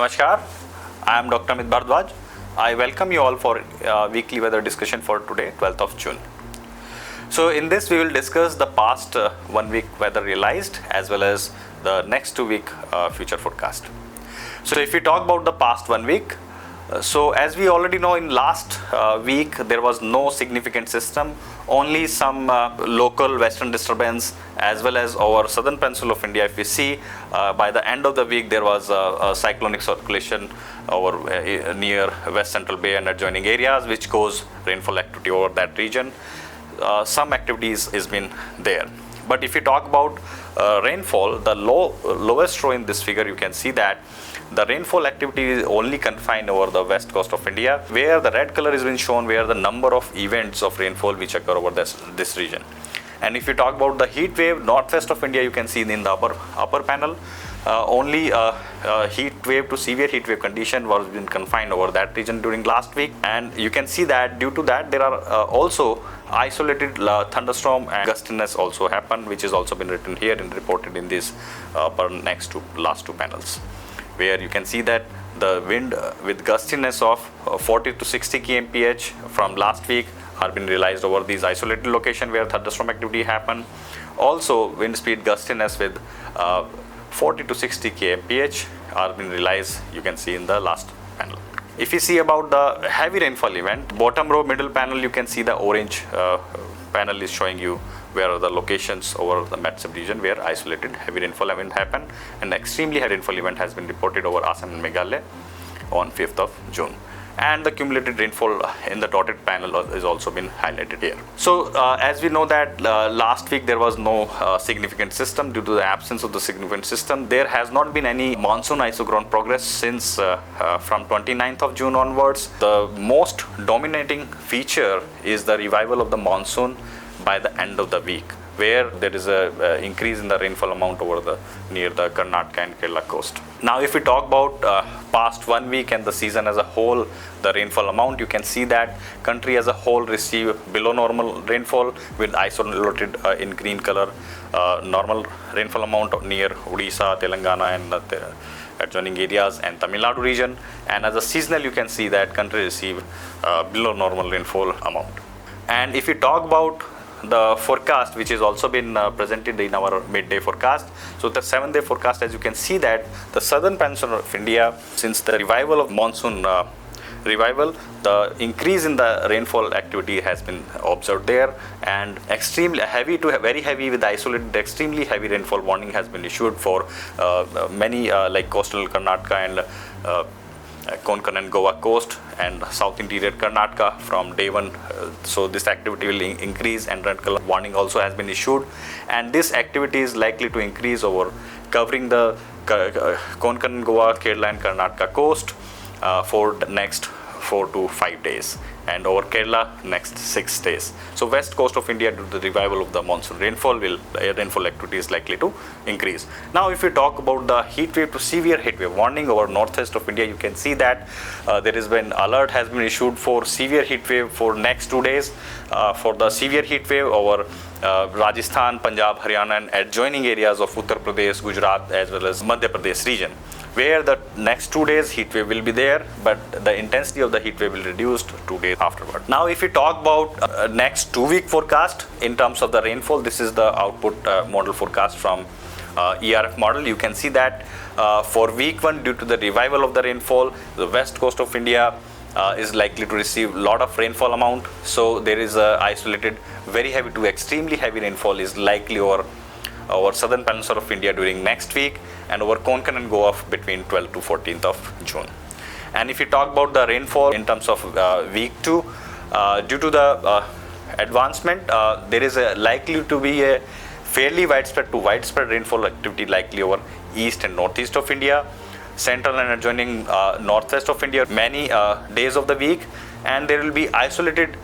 Namaskar, I am Dr. Amit Bhardwaj. I welcome you all for weekly weather discussion for today, 12th of June. So in this we will discuss the past 1 week weather realized as well as the next 2 week future forecast. So if we talk about the past 1 week, so as we already know, in last week there was no significant system, only some local western disturbance as well as over southern peninsula of India. If we see by the end of the week there was a cyclonic circulation over near West Central Bay and adjoining areas, which caused rainfall activity over that region. Some activities has been there. But if you talk about rainfall, the lowest row in this figure, you can see that the rainfall activity is only confined over the west coast of India, where the red color has been shown where the number of events of rainfall which occur over this region. And if you talk about the heat wave, northwest of India, you can see in the upper panel, only heat wave to severe heat wave condition was been confined over that region during last week. And you can see that due to that there are also isolated thunderstorm and gustiness also happened, which has also been written here and reported in this last two panels, where you can see that the wind with gustiness of 40 to 60 kmph from last week are been realized over these isolated location where thunderstorm activity happened. Also wind speed gustiness with 40 to 60 kmph are been realized, you can see in the last panel. If you see about the heavy rainfall event, bottom row middle panel, you can see the orange panel is showing you where are the locations over the Met sub-region where isolated heavy rainfall event happened, and extremely heavy rainfall event has been reported over Assam and Meghalaya on 5th of June. And the cumulative rainfall in the dotted panel is also been highlighted here. So as we know that last week there was no significant system. Due to the absence of the significant system, there has not been any monsoon isochron progress since from 29th of June onwards. The most dominating feature is the revival of the monsoon by the end of the week, where there is a increase in the rainfall amount over near the Karnataka and Kerala coast. Now if we talk about past 1 week and the season as a whole, the rainfall amount, you can see that country as a whole received below normal rainfall with isolated in green color normal rainfall amount near Odisha, Telangana and the adjoining areas and Tamil Nadu region. And as a seasonal, you can see that country received below normal rainfall amount. And if we talk about the forecast, which has also been presented in our midday forecast. So the 7-day forecast, as you can see that the southern peninsula of India, since the revival of monsoon the increase in the rainfall activity has been observed there, and extremely heavy to very heavy with isolated extremely heavy rainfall warning has been issued for many like coastal Karnataka and Konkan and Goa coast and south interior Karnataka from day one. So this activity will increase, and red color warning also has been issued, and this activity is likely to increase over covering the Konkan, Goa, Kerala and Karnataka coast for the next 4 to 5 days, and over Kerala next 6 days. So west coast of India, due to the revival of the monsoon rainfall, rainfall activity is likely to increase. Now if we talk about the heat wave to severe heat wave warning over northwest of India, you can see that there has been alert has been issued for severe heat wave for next 2 days. For the severe heat wave over Rajasthan, Punjab, Haryana and adjoining areas of Uttar Pradesh, Gujarat as well as Madhya Pradesh region, where the next 2 days heat wave will be there, but the intensity of the heat wave will reduce 2 days afterward. Now if we talk about next 2 week forecast in terms of the rainfall, this is the output model forecast from ERF model. You can see that for week 1, due to the revival of the rainfall, the west coast of India is likely to receive a lot of rainfall amount. So there is a isolated very heavy to extremely heavy rainfall is likely over southern peninsula of India during next week, and over Konkan and Goa between 12th to 14th of June. And if you talk about the rainfall in terms of week 2, due to the advancement, there is likely to be a fairly widespread rainfall activity likely over east and northeast of India, central and adjoining northwest of India many days of the week, and there will be isolated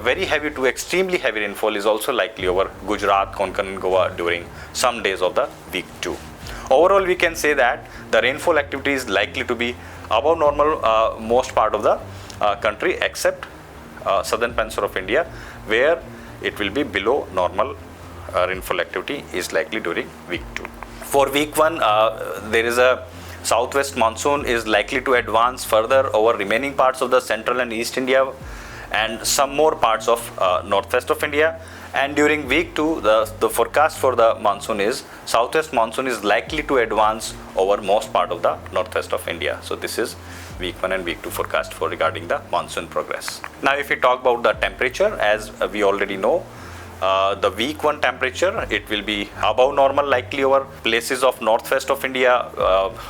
very heavy to extremely heavy rainfall is also likely over Gujarat, Konkan and Goa during some days of the week 2. Overall, we can say that the rainfall activity is likely to be above normal most part of the country except southern peninsula of India, where it will be below normal rainfall activity is likely during week 2. For week 1, there is a Southwest monsoon is likely to advance further over remaining parts of the central and east India and some more parts of northwest of India. And during week 2, the forecast for the monsoon is southwest monsoon is likely to advance over most part of the northwest of India. So this is week 1 and week 2 forecast for regarding the monsoon progress. Now if we talk about the temperature, as we already know, the week 1 temperature, it will be above normal likely over places of northwest of India,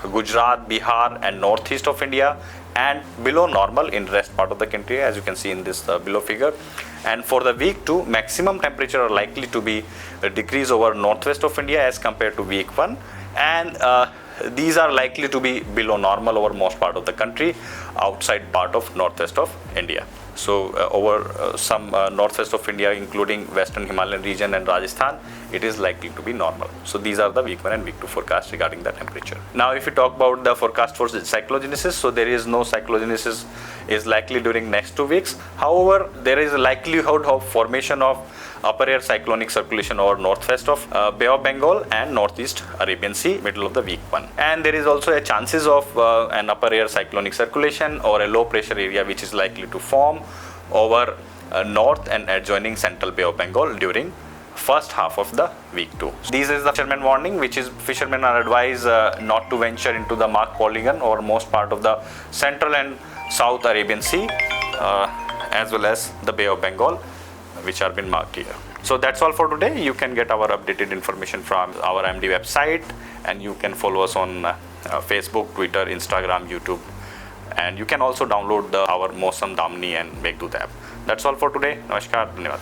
Gujarat, Bihar and northeast of India, and below normal in rest part of the country, as you can see in this below figure. And for the week 2, maximum temperature are likely to be a decrease over northwest of India as compared to week 1, and these are likely to be below normal over most part of the country outside part of northwest of India. So over some northwest of India, including western Himalayan region and Rajasthan, it is likely to be normal. So these are the week 1 and week 2 forecast regarding the temperature. Now if we talk about the forecast for cyclogenesis, so there is no cyclogenesis is likely during next 2 weeks. However, there is a likelihood of formation of upper air cyclonic circulation over northwest of Bay of Bengal and northeast Arabian Sea middle of the week 1. And there is also a chances of an upper air cyclonic circulation or a low pressure area which is likely to form over north and adjoining central Bay of Bengal during first half of the week 2. This is the fisherman warning, which is fishermen are advised not to venture into the marked polygon or most part of the central and south Arabian Sea as well as the Bay of Bengal, which have been marked here. So that's all for today. You can get our updated information from our MD website, and you can follow us on Facebook, Twitter, Instagram, YouTube, and you can also download our mausam Damni and Meghdut app. That's all for today. Namaskar, Dhanyawad.